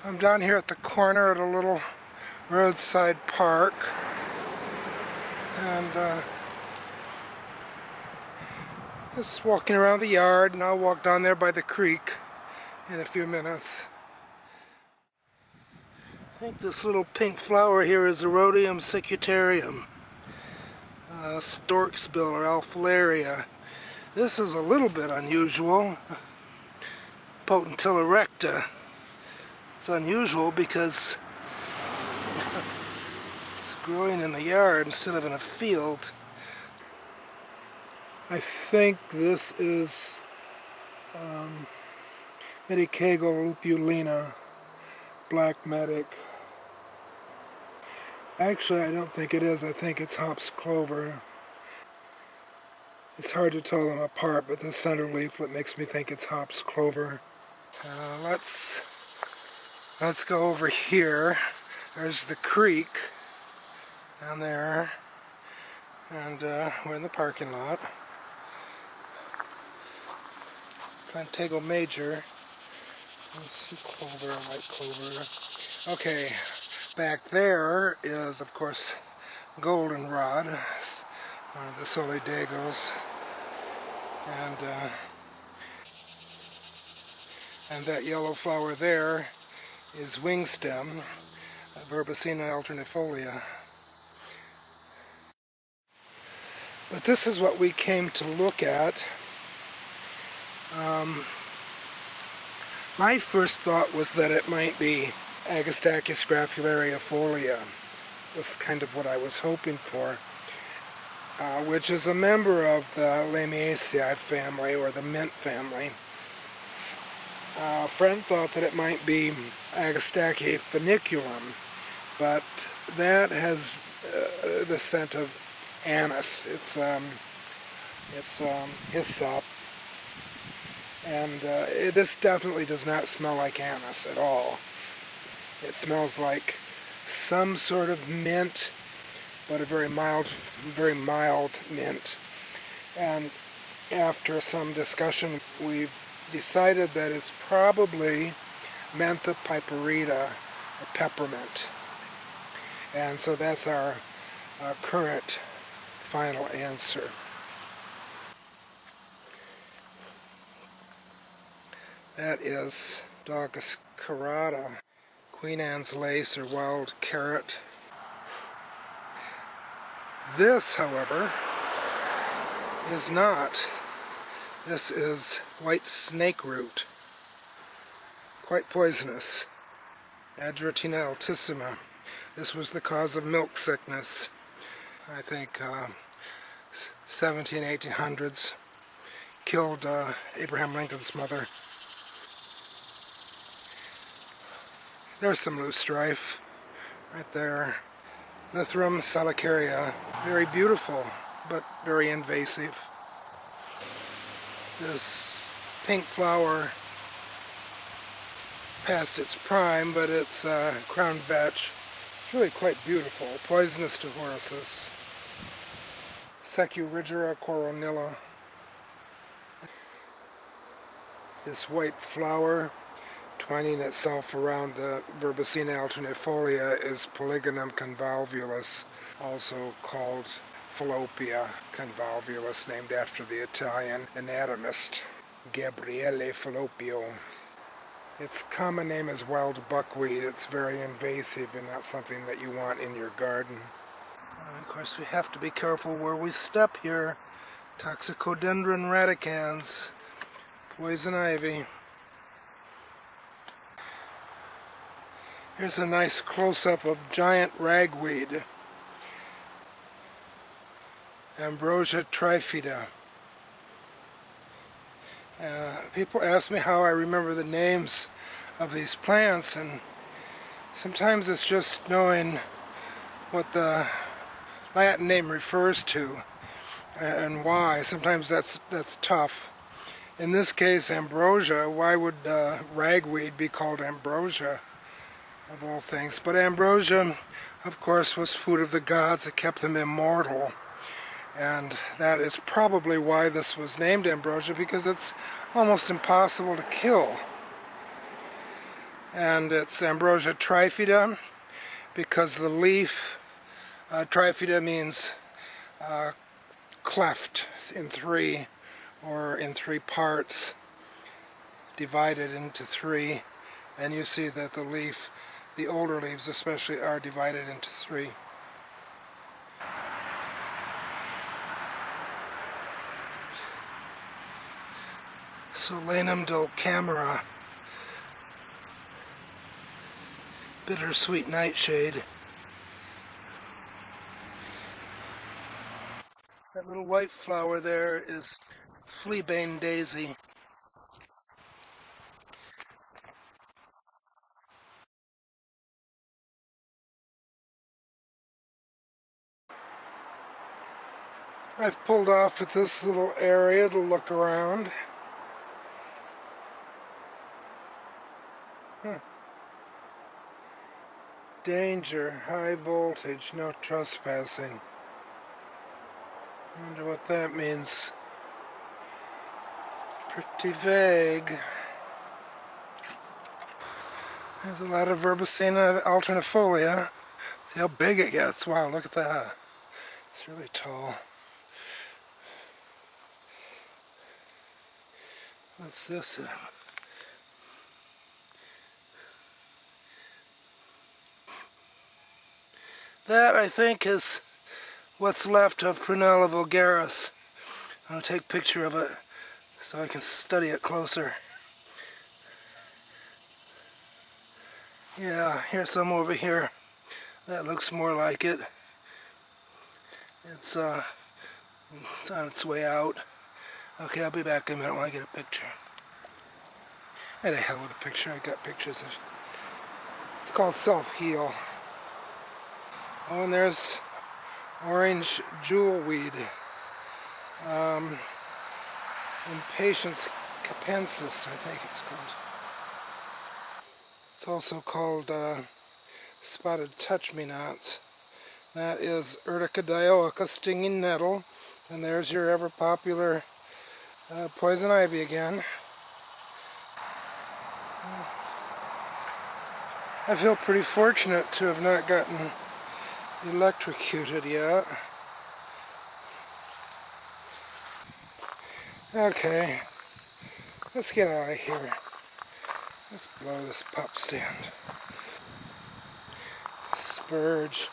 I'm down here at the corner at a little roadside park, and just walking around the yard, and I'll walk down there by the creek in a few minutes. I think this little pink flower here is a Rhodium secutarium, storksbill or alfilaria. This is a little bit unusual, Potentilla recta. It's unusual because it's growing in the yard instead of in a field. I think this is Medicago lupulina, black medic. Actually, I don't think it is. I think it's hops clover. It's hard to tell them apart, but the center leaflet makes me think it's hops clover. Let's go over here. There's the creek down there, and we're in the parking lot. Plantago major. Let's see, clover, white clover. Okay, back there is, of course, goldenrod, one of the solidagos, and that yellow flower there is wingstem, Verbicina alternifolia. But this is what we came to look at. My first thought was that it might be Agostachys graphulariifolia. Was kind of what I was hoping for, which is a member of the Lamiaceae family, or the mint family. A friend thought that it might be Agostachys funiculum, but that has the scent of anise. It's hyssop, and this definitely does not smell like anise at all. It smells like some sort of mint, but a very mild mint. And after some discussion, we've decided that it's probably Mentha piperita, or peppermint. And so that's our current final answer. That is Daucus carota, Queen Anne's lace or wild carrot. This, however, is not. This is white snake root, quite poisonous. Ageratina altissima. This was the cause of milk sickness, I think 1800s. Killed Abraham Lincoln's mother. There's some loosestrife right there. Lythrum salicaria, very beautiful, but very invasive. This pink flower past its prime, but it's crown vetch. It's really quite beautiful. Poisonous to horses. Securigera coronilla. This white flower, twining itself around the Verbicina alternifolia, is Polygonum convolvulus, also called Falloppia convolvulus, named after the Italian anatomist Gabriele Falloppio. Its common name is wild buckwheat. It's very invasive and not something that you want in your garden. Of course, we have to be careful where we step here. Toxicodendron radicans, poison ivy. Here's a nice close-up of giant ragweed, Ambrosia trifida. People ask me how I remember the names of these plants, and sometimes it's just knowing what the Latin name refers to and why. Sometimes that's tough. In this case, ambrosia. Why would ragweed be called ambrosia, of all things? But ambrosia, of course, was food of the gods. It kept them immortal. And that is probably why this was named ambrosia, because it's almost impossible to kill. and it's Ambrosia trifida because the leaf, trifida means cleft in three, or in three parts, divided into three, and you see that the leaf, the older leaves especially, are divided into three. Solanum dulcamera, bittersweet nightshade. That little white flower there is fleabane daisy. I've pulled off at this little area to look around. Danger, high voltage, no trespassing. I wonder what that means. Pretty vague. There's a lot of Verbena alternifolia. See how big it gets. Wow, look at that. It's really tall. What's this? That, I think, is what's left of Prunella vulgaris. I'm going to take a picture of it so I can study it closer. Yeah, here's some over here. That looks more like it. It's on its way out. Okay, I'll be back in a minute when I get a picture. I had a hell of a picture. I got pictures of. It's called Self-Heal. Oh, and there's orange jewelweed. Impatiens capensis, I think it's called. It's also called spotted touch-me-nots. That is Urtica dioica, stinging nettle. And there's your ever-popular poison ivy again. I feel pretty fortunate to have not gotten electrocuted yet. Okay, let's get out of here. Let's blow this pup stand. Spurge.